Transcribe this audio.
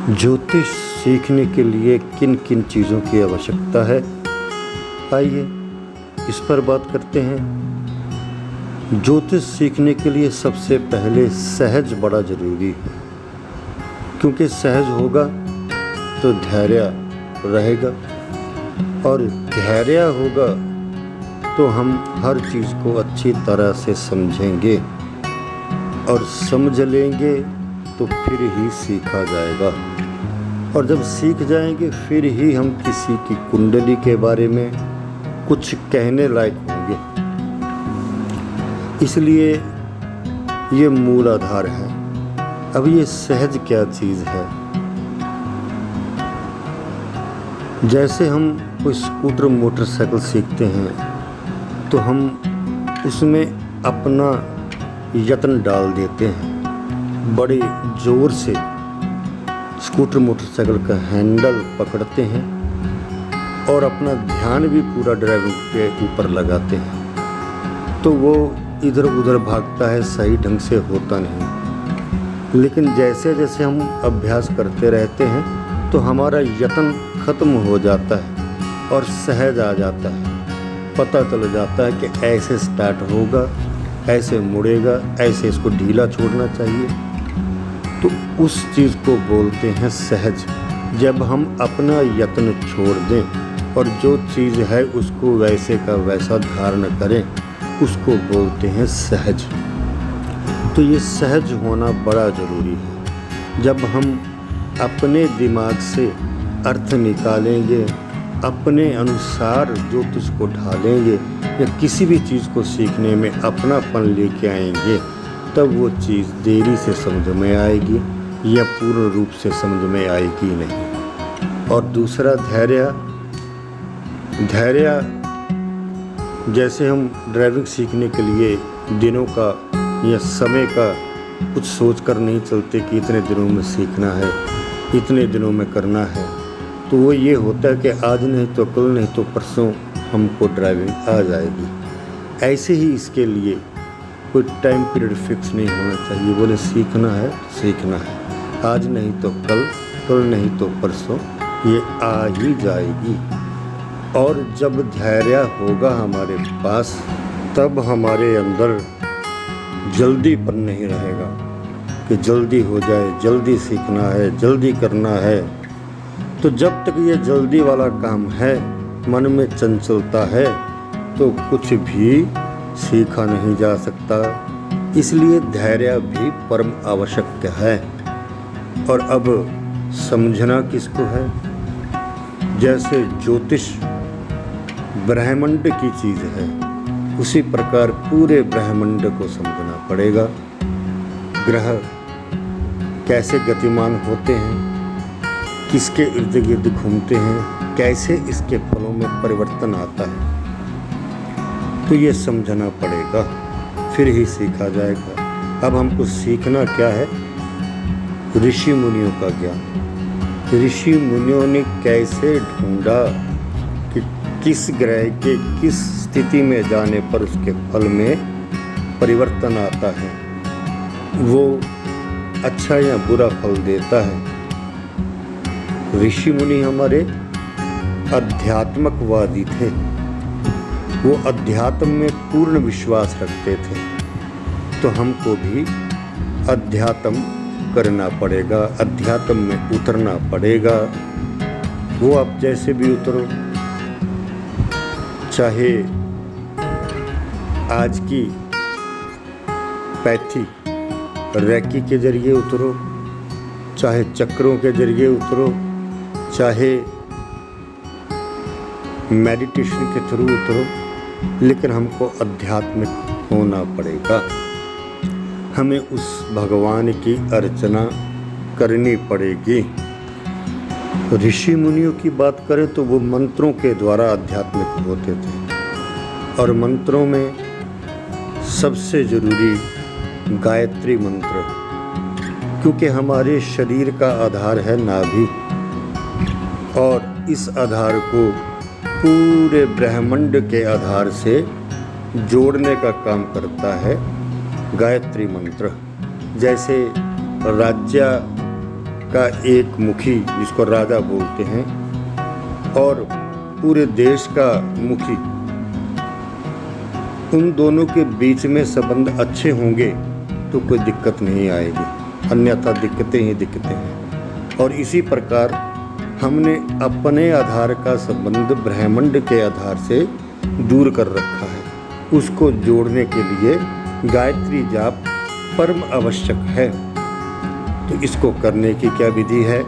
ज्योतिष सीखने के लिए किन किन चीज़ों की आवश्यकता है, आइए इस पर बात करते हैं। ज्योतिष सीखने के लिए सबसे पहले सहज बड़ा ज़रूरी है, क्योंकि सहज होगा तो धैर्य रहेगा, और धैर्य होगा तो हम हर चीज़ को अच्छी तरह से समझेंगे, और समझ लेंगे तो फिर ही सीखा जाएगा। और जब सीख जाएंगे फिर ही हम किसी की कुंडली के बारे में कुछ कहने लायक होंगे। इसलिए ये मूल आधार है। अब ये सहज क्या चीज़ है? जैसे हम कोई स्कूटर मोटरसाइकिल सीखते हैं तो हम उसमें अपना यत्न डाल देते हैं, बड़े ज़ोर से स्कूटर मोटरसाइकिल का हैंडल पकड़ते हैं और अपना ध्यान भी पूरा ड्राइविंग के ऊपर लगाते हैं, तो वो इधर उधर भागता है, सही ढंग से होता नहीं। लेकिन जैसे जैसे हम अभ्यास करते रहते हैं तो हमारा यत्न ख़त्म हो जाता है और सहज आ जाता है। पता चल जाता है कि ऐसे स्टार्ट होगा, ऐसे मुड़ेगा, ऐसे इसको ढीला छोड़ना चाहिए। तो उस चीज़ को बोलते हैं सहज। जब हम अपना यत्न छोड़ दें और जो चीज़ है उसको वैसे का वैसा धारण करें, उसको बोलते हैं सहज। तो ये सहज होना बड़ा ज़रूरी है। जब हम अपने दिमाग से अर्थ निकालेंगे, अपने अनुसार ज्योतिष को ढालेंगे या किसी भी चीज़ को सीखने में अपनापन लेके आएंगे, तब वो चीज़ देरी से समझ में आएगी या पूर्ण रूप से समझ में आएगी नहीं। और दूसरा धैर्य, जैसे हम ड्राइविंग सीखने के लिए दिनों का या समय का कुछ सोच कर नहीं चलते कि इतने दिनों में सीखना है, इतने दिनों में करना है, तो वो ये होता है कि आज नहीं तो कल, नहीं तो परसों हमको ड्राइविंग आ जाएगी। ऐसे ही इसके लिए कोई टाइम पीरियड फिक्स नहीं होना चाहिए। बोले सीखना है तो सीखना है, आज नहीं तो कल, कल नहीं तो परसों ये आ ही जाएगी। और जब धैर्य होगा हमारे पास, तब हमारे अंदर जल्दीपन नहीं रहेगा कि जल्दी हो जाए, जल्दी सीखना है, जल्दी करना है। तो जब तक ये जल्दी वाला काम है, मन में चंचलता है, तो कुछ भी सीखा नहीं जा सकता। इसलिए धैर्य भी परम आवश्यक है। और अब समझना किसको है? जैसे ज्योतिष ब्रह्मांड की चीज़ है, उसी प्रकार पूरे ब्रह्मांड को समझना पड़ेगा। ग्रह कैसे गतिमान होते हैं, किसके इर्द गिर्द घूमते हैं, कैसे इसके फलों में परिवर्तन आता है, तो ये समझना पड़ेगा, फिर ही सीखा जाएगा। अब हमको सीखना क्या है? ऋषि मुनियों का ज्ञान। ऋषि मुनियों ने कैसे ढूंढा कि किस ग्रह के किस स्थिति में जाने पर उसके फल में परिवर्तन आता है, वो अच्छा या बुरा फल देता है। ऋषि मुनि हमारे अध्यात्मकवादी थे, वो अध्यात्म में पूर्ण विश्वास रखते थे। तो हमको भी अध्यात्म करना पड़ेगा, अध्यात्म में उतरना पड़ेगा। वो आप जैसे भी उतरो, चाहे आज की पैथी रैकी के जरिए उतरो, चाहे चक्रों के जरिए उतरो, चाहे मेडिटेशन के थ्रू उतरो, लेकिन हमको आध्यात्मिक होना पड़ेगा। हमें उस भगवान की अर्चना करनी पड़ेगी। ऋषि मुनियों की बात करें तो वो मंत्रों के द्वारा आध्यात्मिक होते थे, और मंत्रों में सबसे ज़रूरी गायत्री मंत्र, क्योंकि हमारे शरीर का आधार है नाभि, और इस आधार को पूरे ब्रह्मांड के आधार से जोड़ने का काम करता है गायत्री मंत्र। जैसे राज्य का एक मुखी जिसको राजा बोलते हैं और पूरे देश का मुखी, उन दोनों के बीच में संबंध अच्छे होंगे तो कोई दिक्कत नहीं आएगी, अन्यथा दिक्कतें ही दिक्कतें हैं। और इसी प्रकार हमने अपने आधार का संबंध ब्रह्मांड के आधार से दूर कर रखा है। उसको जोड़ने के लिए गायत्री जाप परम आवश्यक है। तो इसको करने की क्या विधि है?